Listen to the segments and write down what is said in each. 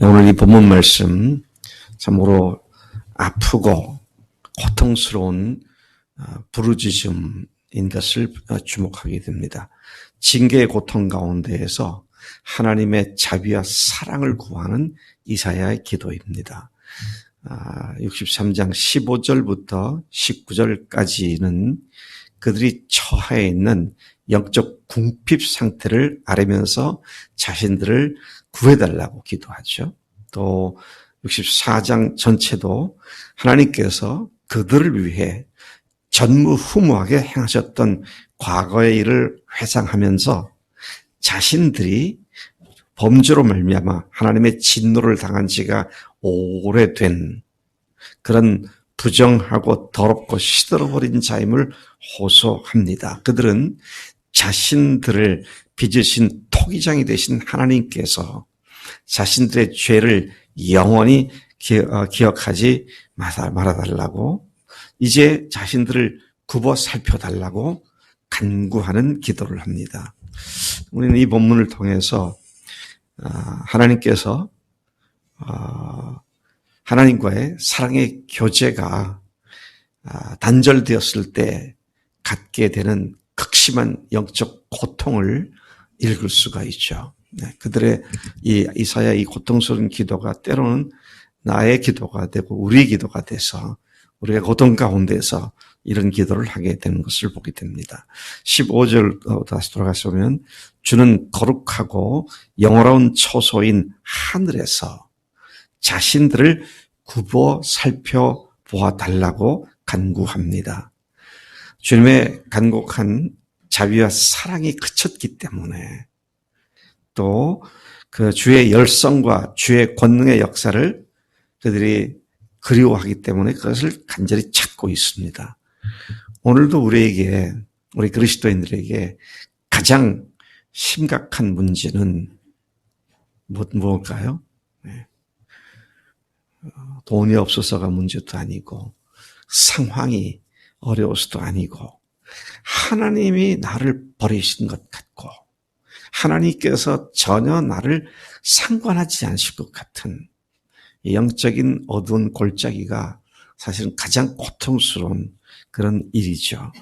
오늘 이 본문 말씀 참으로 아프고 고통스러운 부르짖음인 것을 주목하게 됩니다. 징계의 고통 가운데에서 하나님의 자비와 사랑을 구하는 이사야의 기도입니다. 63장 15절부터 19절까지는 그들이 처해 있는 영적 궁핍 상태를 앓으면서 자신들을 구해달라고 기도하죠. 또 64장 전체도 하나님께서 그들을 위해 전무후무하게 행하셨던 과거의 일을 회상하면서 자신들이 범죄로 말미암아 하나님의 진노를 당한 지가 오래된 그런 부정하고 더럽고 시들어버린 자임을 호소합니다. 그들은 자신들을 빚으신 토기장이 되신 하나님께서 자신들의 죄를 영원히 기억하지 말아달라고, 이제 자신들을 굽어 살펴달라고 간구하는 기도를 합니다. 우리는 이 본문을 통해서 하나님께서 하나님과의 사랑의 교제가 단절되었을 때 갖게 되는 극심한 영적 고통을 읽을 수가 있죠. 그들의 이 이사야 이 고통스러운 기도가 때로는 나의 기도가 되고 우리의 기도가 돼서 우리가 고통 가운데서 이런 기도를 하게 되는 것을 보게 됩니다. 15절 다시 돌아가서 보면 주는 거룩하고 영원한 처소인 하늘에서 자신들을 굽어 살펴보아 달라고 간구합니다. 주님의 간곡한 자비와 사랑이 그쳤기 때문에 또 그 주의 열성과 주의 권능의 역사를 그들이 그리워하기 때문에 그것을 간절히 찾고 있습니다. 오늘도 우리에게, 우리 그리스도인들에게 가장 심각한 문제는 무엇일까요? 돈이 없어서가 문제도 아니고 상황이 어려워서도 아니고 하나님이 나를 버리신 것 같고 하나님께서 전혀 나를 상관하지 않으실 것 같은 영적인 어두운 골짜기가 사실은 가장 고통스러운 그런 일이죠.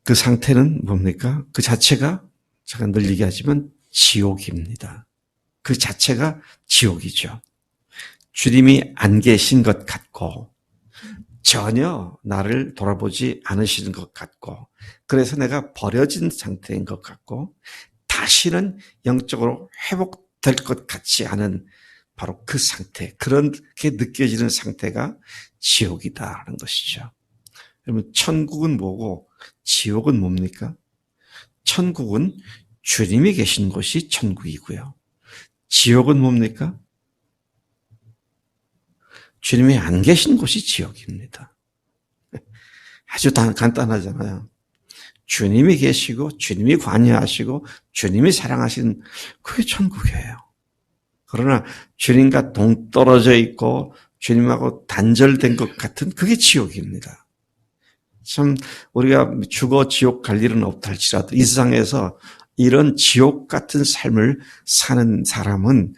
그 상태는 뭡니까? 그 자체가 제가 늘 얘기하지만 지옥입니다. 그 자체가 지옥이죠. 주님이 안 계신 것 같고 전혀 나를 돌아보지 않으시는 것 같고 그래서 내가 버려진 상태인 것 같고 다시는 영적으로 회복될 것 같지 않은 바로 그 상태, 그렇게 느껴지는 상태가 지옥이다라는 것이죠. 여러분, 천국은 뭐고 지옥은 뭡니까? 천국은 주님이 계신 곳이 천국이고요. 지옥은 뭡니까? 주님이 안 계신 곳이 지옥입니다. 아주 간단하잖아요. 주님이 계시고 주님이 관여하시고 주님이 사랑하시는 그게 천국이에요. 그러나 주님과 동떨어져 있고 주님하고 단절된 것 같은 그게 지옥입니다. 참 우리가 죽어 지옥 갈 일은 없다 할지라도 이 세상에서 이런 지옥 같은 삶을 사는 사람은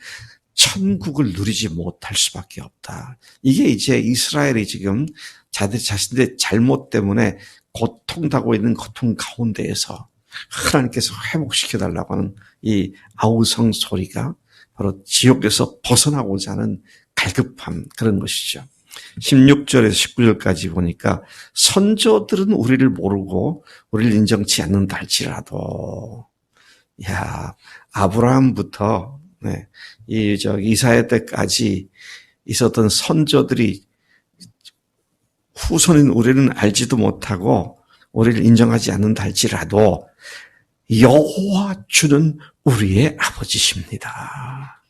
천국을 누리지 못할 수밖에 없다. 이게 이제 이스라엘이 지금 자신들의 잘못 때문에 고통당하고 있는 고통 가운데에서 하나님께서 회복시켜달라고 하는 이 아우성 소리가 바로 지옥에서 벗어나고자 하는 갈급함, 그런 것이죠. 16절에서 19절까지 보니까 선조들은 우리를 모르고 우리를 인정치 않는다 할지라도, 아브라함부터 이사야 때까지 있었던 선조들이 후손인 우리는 알지도 못하고 우리를 인정하지 않는다 할지라도 여호와 주는 우리의 아버지십니다.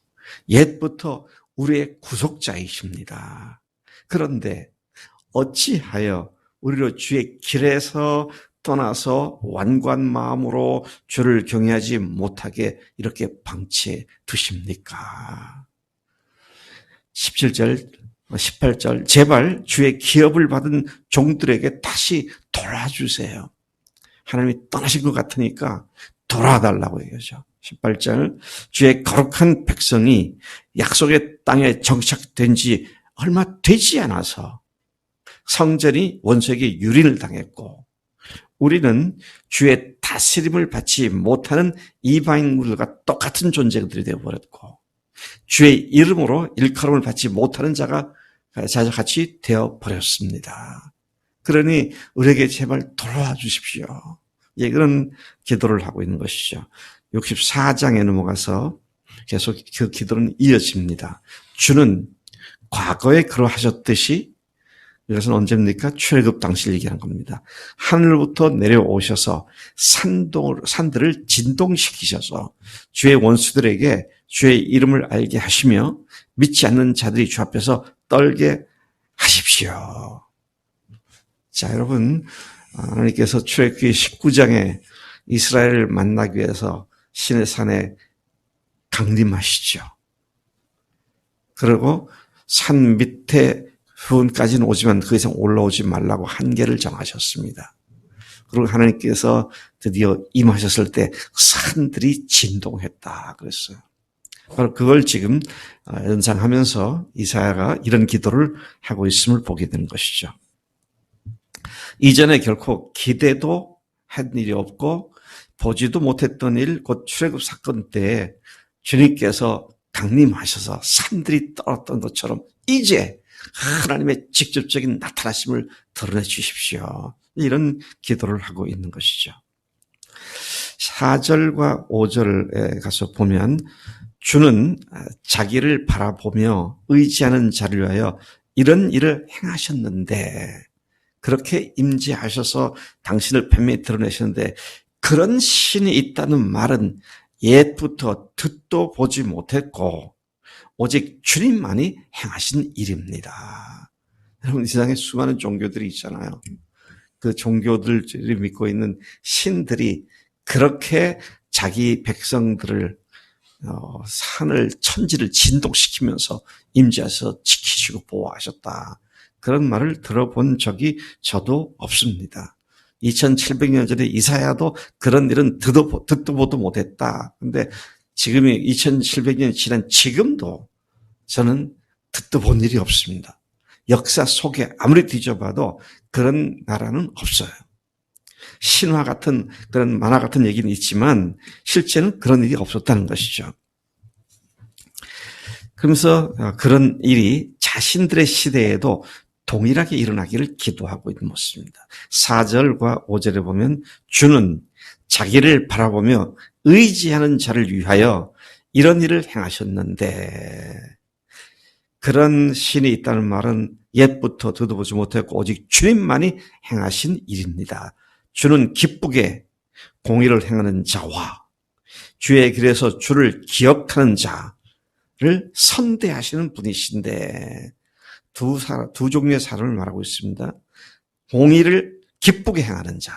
옛부터 우리의 구속자이십니다. 그런데 어찌하여 우리로 주의 길에서 떠나서 완고한 마음으로 주를 경외하지 못하게 이렇게 방치해 두십니까? 17절, 18절, 제발 주의 기업을 받은 종들에게 다시 돌아주세요. 하나님이 떠나신 것 같으니까 돌아달라고 얘기하죠. 18절 주의 거룩한 백성이 약속의 땅에 정착된 지 얼마 되지 않아서 성전이 원수에게 유린을 당했고 우리는 주의 다스림을 받지 못하는 이방인들과 똑같은 존재들이 되어버렸고 주의 이름으로 일컬음을 받지 못하는 자가 같이 되어버렸습니다. 그러니 우리에게 제발 돌아와 주십시오. 예, 그런 기도를 하고 있는 것이죠. 64장에 넘어가서 계속 그 기도는 이어집니다. 주는 과거에 그러하셨듯이 이것은 언제입니까? 출애굽 당시를 얘기하는 겁니다. 하늘부터 내려오셔서 산들을 진동시키셔서 주의 원수들에게 주의 이름을 알게 하시며 믿지 않는 자들이 주 앞에서 떨게 하십시오. 자, 여러분, 하나님께서 출애굽기 19장에 이스라엘을 만나기 위해서 시내산에 강림하시죠. 그리고 산 밑에 부분까지는 오지만 그 이상 올라오지 말라고 한계를 정하셨습니다. 그리고 하나님께서 드디어 임하셨을 때 산들이 진동했다 그랬어요. 바로 그걸 지금 연상하면서 이사야가 이런 기도를 하고 있음을 보게 되는 것이죠. 이전에 결코 기대도 한 일이 없고 보지도 못했던 일, 곧 출애굽 사건 때 주님께서 강림하셔서 산들이 떨었던 것처럼 이제 하나님의 직접적인 나타나심을 드러내 주십시오. 이런 기도를 하고 있는 것이죠. 4절과 5절에 가서 보면 주는 자기를 바라보며 의지하는 자를 위하여 이런 일을 행하셨는데 그렇게 임재하셔서 당신을 분명히 드러내셨는데 그런 신이 있다는 말은 옛부터 듣도 보지 못했고 오직 주님만이 행하신 일입니다. 여러분 이 세상에 수많은 종교들이 있잖아요. 그 종교들이 믿고 있는 신들이 그렇게 자기 백성들을 산을 천지를 진동시키면서 임재해서 지키시고 보호하셨다. 그런 말을 들어본 적이 저도 없습니다. 2700년 전에 이사야도 그런 일은 듣도 보도 못했다. 근데 지금이 2700년이 지난 지금도 저는 듣도 본 일이 없습니다. 역사 속에 아무리 뒤져봐도 그런 나라는 없어요. 신화 같은 그런 만화 같은 얘기는 있지만 실제는 그런 일이 없었다는 것이죠. 그러면서 그런 일이 자신들의 시대에도 동일하게 일어나기를 기도하고 있는 모습입니다. 4절과 5절에 보면 주는 자기를 바라보며 의지하는 자를 위하여 이런 일을 행하셨는데 그런 신이 있다는 말은 옛부터 듣어보지 못했고 오직 주님만이 행하신 일입니다. 주는 기쁘게 공의를 행하는 자와 주의 길에서 주를 기억하는 자를 선대하시는 분이신데 두 종류의 사람을 말하고 있습니다. 공의를 기쁘게 행하는 자.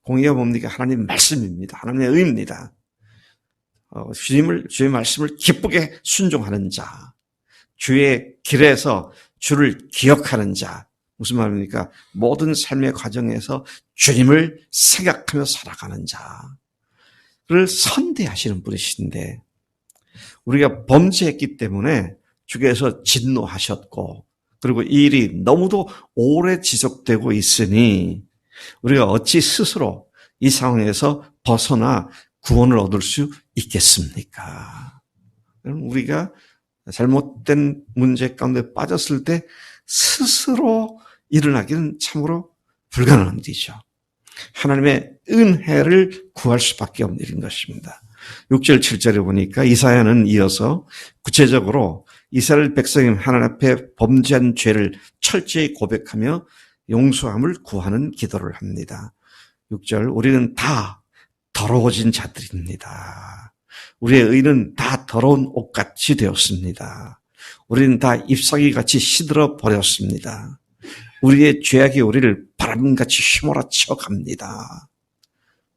공의가 뭡니까? 하나님 말씀입니다. 하나님의 의입니다. 주의 말씀을 기쁘게 순종하는 자. 주의 길에서 주를 기억하는 자. 무슨 말입니까? 모든 삶의 과정에서 주님을 생각하며 살아가는 자를 선대하시는 분이신데 우리가 범죄했기 때문에 주께서 진노하셨고 그리고 이 일이 너무도 오래 지속되고 있으니 우리가 어찌 스스로 이 상황에서 벗어나 구원을 얻을 수 있겠습니까? 우리가 잘못된 문제 가운데 빠졌을 때 스스로 일어나기는 참으로 불가능한 일이죠. 하나님의 은혜를 구할 수밖에 없는 일인 것입니다. 6절 7절에 보니까 이사야는 이어서 구체적으로 이스라엘 백성이 하나님 앞에 범죄한 죄를 철저히 고백하며 용서함을 구하는 기도를 합니다. 6절 우리는 다 더러워진 자들입니다. 우리의 의는 다 더러운 옷같이 되었습니다. 우리는 다 잎사귀같이 시들어 버렸습니다. 우리의 죄악이 우리를 바람같이 휘몰아쳐 갑니다.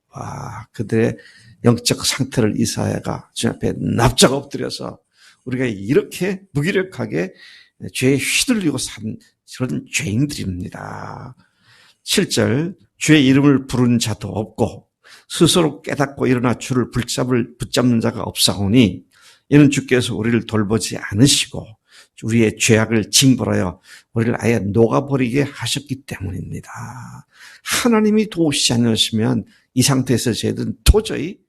와, 그들의 영적 상태를 이사야가 주님 앞에 납작 엎드려서 우리가 이렇게 무기력하게 죄에 휘둘리고 산 그런 죄인들입니다. 7절 주의 이름을 부른 자도 없고 스스로 깨닫고 일어나 주를 붙잡는 자가 없사오니 이는 주께서 우리를 돌보지 않으시고 우리의 죄악을 징벌하여 우리를 아예 녹아버리게 하셨기 때문입니다. 하나님이 도우시지 않으시면 이 상태에서 저희들은 도저히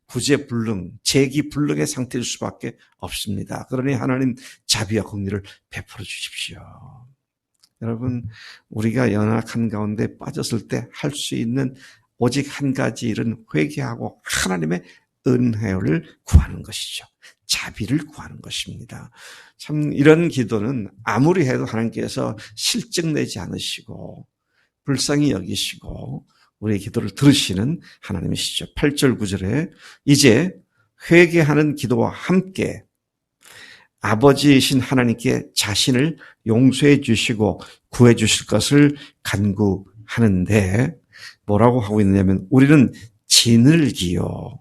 구제불능, 재기불능의 상태일 수밖에 없습니다. 그러니 하나님 자비와 긍휼을 베풀어 주십시오. 여러분, 우리가 연약한 가운데 빠졌을 때 할 수 있는 오직 한 가지 일은 회개하고 하나님의 은혜를 구하는 것이죠. 자비를 구하는 것입니다. 참 이런 기도는 아무리 해도 하나님께서 실증내지 않으시고 불쌍히 여기시고 우리의 기도를 들으시는 하나님이시죠. 8절 9절에 이제 회개하는 기도와 함께 아버지이신 하나님께 자신을 용서해 주시고 구해 주실 것을 간구하는데 뭐라고 하고 있느냐면 우리는 진을기요.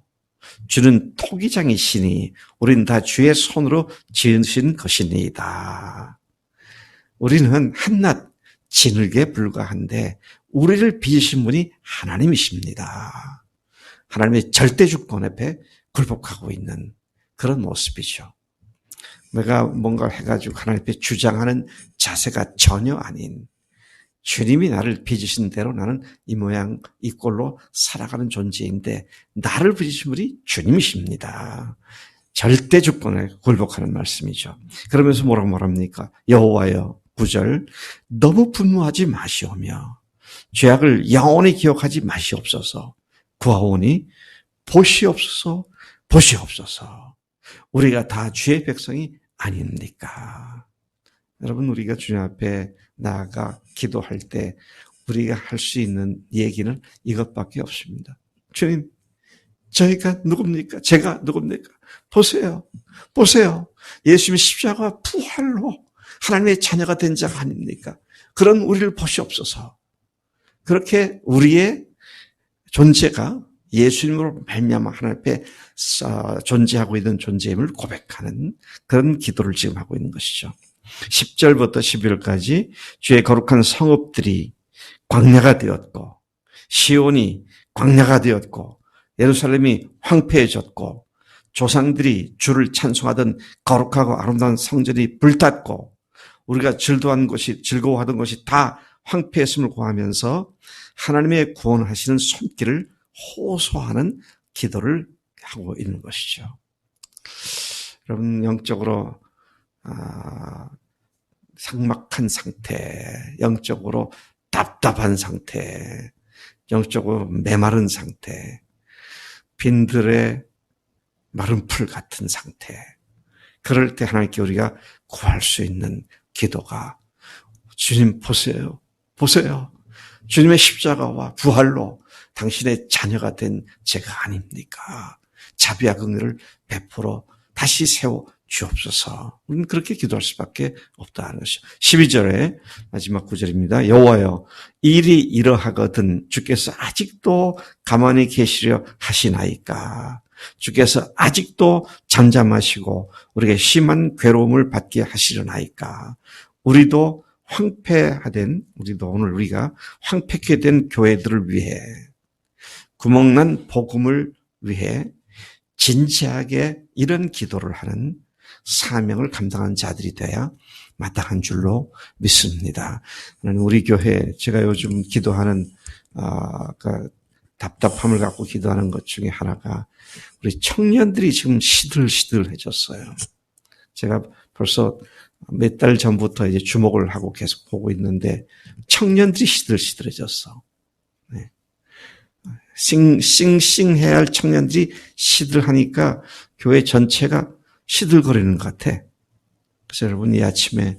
주는 토기장이시니 우리는 다 주의 손으로 지으신 것이니이다. 우리는 한낱 진흙에 불과한데 우리를 빚으신 분이 하나님이십니다. 하나님의 절대 주권 앞에 굴복하고 있는 그런 모습이죠. 내가 뭔가를 해가지고 하나님 앞에 주장하는 자세가 전혀 아닌 주님이 나를 빚으신 대로 나는 이 모양 이 꼴로 살아가는 존재인데 나를 빚으신 분이 주님이십니다. 절대 주권에 굴복하는 말씀이죠. 그러면서 뭐라고 말합니까? 여호와여 9절 너무 분노하지 마시오며 죄악을 영원히 기억하지 마시옵소서. 구하오니 보시옵소서 보시옵소서. 우리가 다 주의 백성이 아닙니까? 여러분 우리가 주님 앞에 나아가 기도할 때 우리가 할 수 있는 얘기는 이것밖에 없습니다. 주님, 저희가 누굽니까? 제가 누굽니까? 보세요. 보세요. 예수님의 십자가와 부활로 하나님의 자녀가 된 자가 아닙니까? 그런 우리를 보시옵소서. 그렇게 우리의 존재가 예수님으로 말미암아 하나님 앞에 존재하고 있는 존재임을 고백하는 그런 기도를 지금 하고 있는 것이죠. 10절부터 11절까지 주의 거룩한 성읍들이 광야가 되었고 시온이 광야가 되었고 예루살렘이 황폐해졌고 조상들이 주를 찬송하던 거룩하고 아름다운 성전이 불탔고 우리가 즐거워하던 것이 다 황폐했음을 고하면서 하나님의 구원하시는 손길을 호소하는 기도를 하고 있는 것이죠. 여러분 영적으로 삭막한 상태, 영적으로 답답한 상태, 영적으로 메마른 상태, 빈들의 마른 풀 같은 상태. 그럴 때 하나님께 우리가 구할 수 있는 기도가 주님 보세요. 보세요. 주님의 십자가와 부활로 당신의 자녀가 된 제가 아닙니까? 자비와 긍휼을 베풀어 다시 세워 주옵소서. 우리는 그렇게 기도할 수밖에 없다는 것이죠. 12절에 마지막 구절입니다. 여호와여 일이 이러하거든 주께서 아직도 가만히 계시려 하시나이까. 주께서 아직도 잠잠하시고 우리에게 심한 괴로움을 받게 하시려나이까. 우리도 오늘 우리가 황폐케 된 교회들을 위해 구멍난 복음을 위해 진지하게 이런 기도를 하는 사명을 감당한 자들이 되어야 마땅한 줄로 믿습니다. 우리 교회 제가 요즘 기도하는 답답함을 갖고 기도하는 것 중에 하나가 우리 청년들이 지금 시들시들해졌어요. 제가 벌써 몇 달 전부터 이제 주목을 하고 계속 보고 있는데 청년들이 시들시들해졌어. 네. 싱싱해야 할 청년들이 시들하니까 교회 전체가 시들거리는 것 같아. 그래서 여러분 이 아침에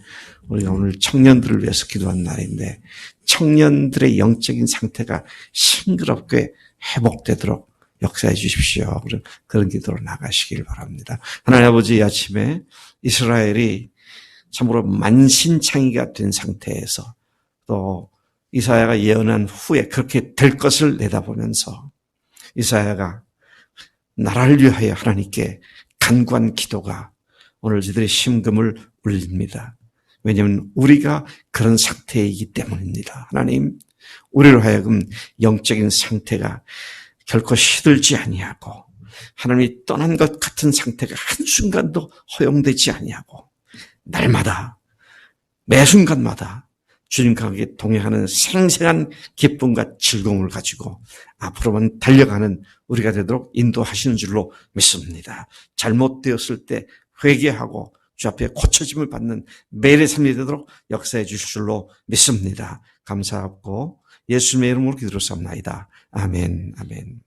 우리가 오늘 청년들을 위해서 기도한 날인데 청년들의 영적인 상태가 싱그럽게 회복되도록 역사해 주십시오. 그런 기도로 나가시길 바랍니다. 하나님 아버지 이 아침에 이스라엘이 참으로 만신창이가 된 상태에서 또 이사야가 예언한 후에 그렇게 될 것을 내다보면서 이사야가 나라를 위하여 하나님께 간구한 기도가 오늘 저희들의 심금을 울립니다. 왜냐하면 우리가 그런 상태이기 때문입니다. 하나님, 우리로 하여금 영적인 상태가 결코 시들지 아니하고 하나님이 떠난 것 같은 상태가 한순간도 허용되지 아니하고 날마다 매 순간마다 주님과 함께 동행하는 생생한 기쁨과 즐거움을 가지고 앞으로만 달려가는 우리가 되도록 인도하시는 줄로 믿습니다. 잘못되었을 때 회개하고 주 앞에 고쳐짐을 받는 매일의 삶이 되도록 역사해 주실 줄로 믿습니다. 감사하고 예수님의 이름으로 기도드렸사옵나이다. 아멘, 아멘.